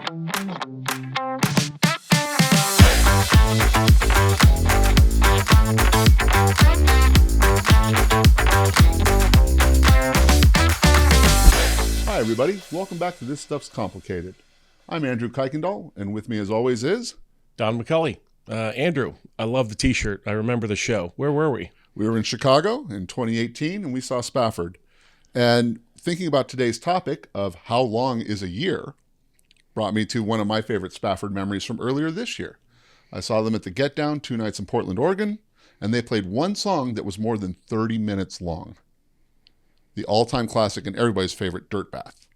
Hi, everybody. Welcome back to This Stuff's Complicated. I'm Andrew Kuykendall, and with me, as always, is Don McCulley. Andrew, I love the T-shirt. I remember the show. Where were we? We were in Chicago in 2018, and we saw Spafford. And thinking about today's topic of how long is a year brought me to one of my favorite Spafford memories from earlier this year. I saw them at the Get Down 2 nights in Portland, Oregon, and they played one song that was more than 30 minutes long. The all-time classic and everybody's favorite, Dirt Bath.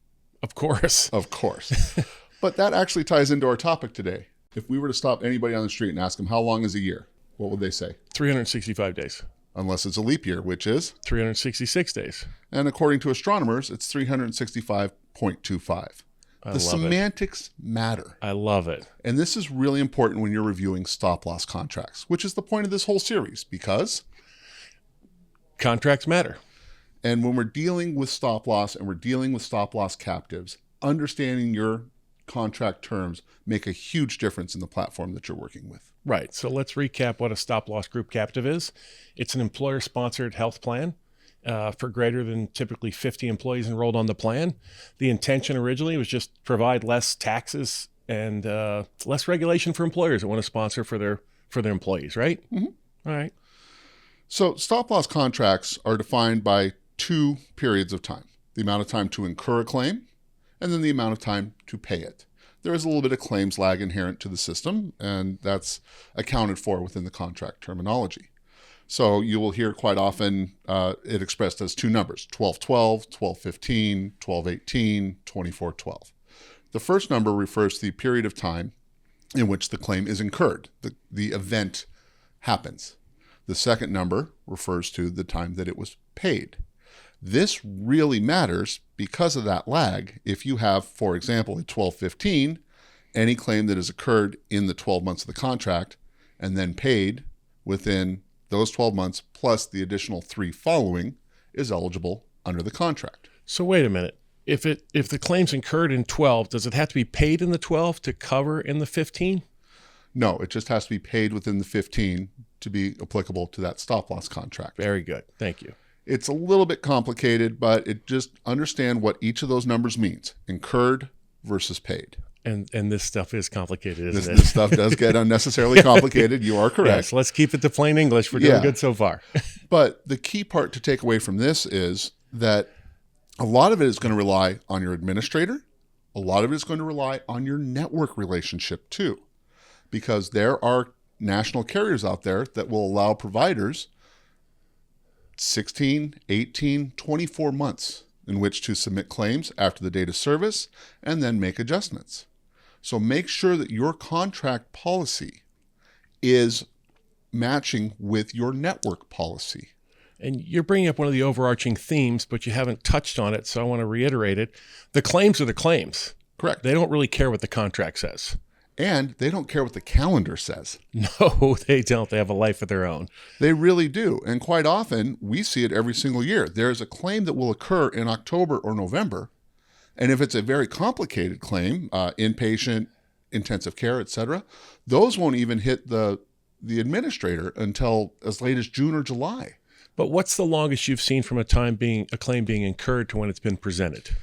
Of course. Of course. But that actually ties into our topic today. If we were to stop anybody on the street and ask them how long is a year, what would they say? 365 days. Unless it's a leap year, which is? 366 days. And according to astronomers, it's 365.25. The semantics matter. I love it. And this is really important when you're reviewing stop-loss contracts, which is the point of this whole series, because contracts matter. And when we're dealing with stop-loss and we're dealing with stop-loss captives, understanding your contract terms make a huge difference in the platform that you're working with. Right. So let's recap what a stop-loss group captive is. It's an employer-sponsored health plan for greater than typically 50 employees enrolled on the plan. The intention originally was just provide less taxes and less regulation for employers that want to sponsor for their employees, right? Mm-hmm. All right. So stop-loss contracts are defined by two periods of time: the amount of time to incur a claim and then the amount of time to pay it. There is a little bit of claims lag inherent to the system, and that's accounted for within the contract terminology. So you will hear quite often it expressed as two numbers: 12/12, 12/15, 12/18, 24/12. The first number refers to the period of time in which the claim is incurred. The event happens. The second number refers to the time that it was paid. This really matters because of that lag. If you have, for example, a 12/15, any claim that has occurred in the 12 months of the contract and then paid within those 12 months plus the additional 3 following is eligible under the contract. So wait a minute. If the claim's incurred in 12, does it have to be paid in the 12 to cover in the 15? No, it just has to be paid within the 15 to be applicable to that stop-loss contract. Very good. Thank you. It's a little bit complicated, but it just understand what each of those numbers means: incurred versus paid. And this stuff is complicated, isn't it? This stuff does get unnecessarily complicated. You are correct. Yes, let's keep it to plain English. We're doing good so far. But the key part to take away from this is that a lot of it is going to rely on your administrator. A lot of it is going to rely on your network relationship too, because there are national carriers out there that will allow providers 16, 18, 24 months in which to submit claims after the date of service and then make adjustments. So make sure that your contract policy is matching with your network policy. And you're bringing up one of the overarching themes, but you haven't touched on it, so I want to reiterate it. The claims are the claims. Correct. They don't really care what the contract says. And they don't care what the calendar says. No, they don't. They have a life of their own. They really do. And quite often, we see it every single year. There is a claim that will occur in October or November. And if it's a very complicated claim, inpatient, intensive care, etc., those won't even hit the administrator until as late as June or July. But what's the longest you've seen from a claim being incurred to when it's been presented?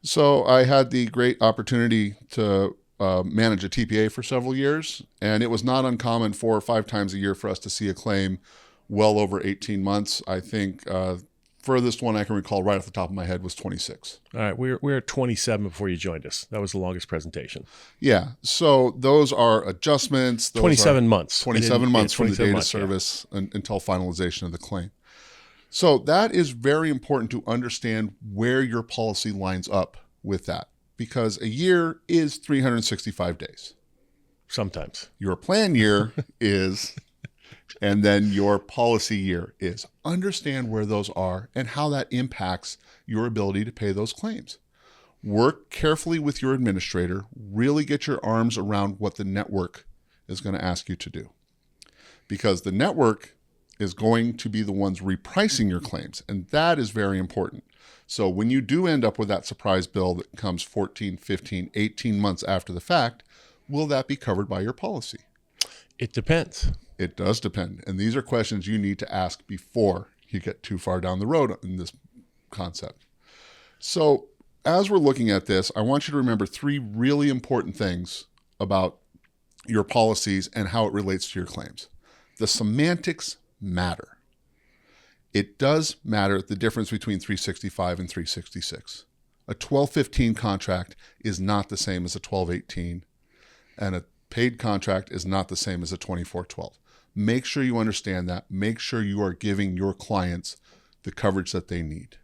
So I had the great opportunity to manage a TPA for several years, and it was not uncommon 4 or 5 times a year for us to see a claim well over 18 months. I think furthest one I can recall right off the top of my head was 26. All right, we're at 27 before you joined us. That was the longest presentation. Yeah, so those are adjustments. 27 months. 27 months from the date of service until finalization of the claim. So that is very important to understand where your policy lines up with that, because a year is 365 days. Sometimes. Your plan year is, and then your policy year is. Understand where those are and how that impacts your ability to pay those claims. Work carefully with your administrator. Really get your arms around what the network is going to ask you to do. Because the network is going to be the ones repricing your claims. And that is very important. So when you do end up with that surprise bill that comes 14, 15, 18 months after the fact, will that be covered by your policy? It depends. It does depend. And these are questions you need to ask before you get too far down the road in this concept. So as we're looking at this, I want you to remember 3 really important things about your policies and how it relates to your claims. The semantics matter. It does matter the difference between 365 and 366. A 1215 contract is not the same as a 1218, and a paid contract is not the same as a 2412. Make sure you understand that. Make sure you are giving your clients the coverage that they need.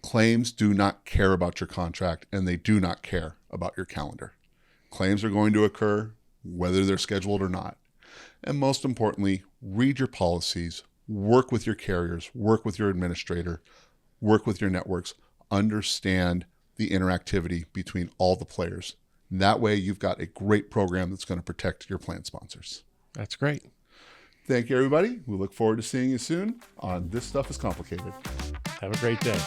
Claims do not care about your contract, and they do not care about your calendar. Claims are going to occur whether they're scheduled or not. And most importantly, read your policies, work with your carriers, work with your administrator, work with your networks, understand the interactivity between all the players. That way you've got a great program that's going to protect your plan sponsors. That's great. Thank you, everybody. We look forward to seeing you soon on This Stuff is Complicated. Have a great day.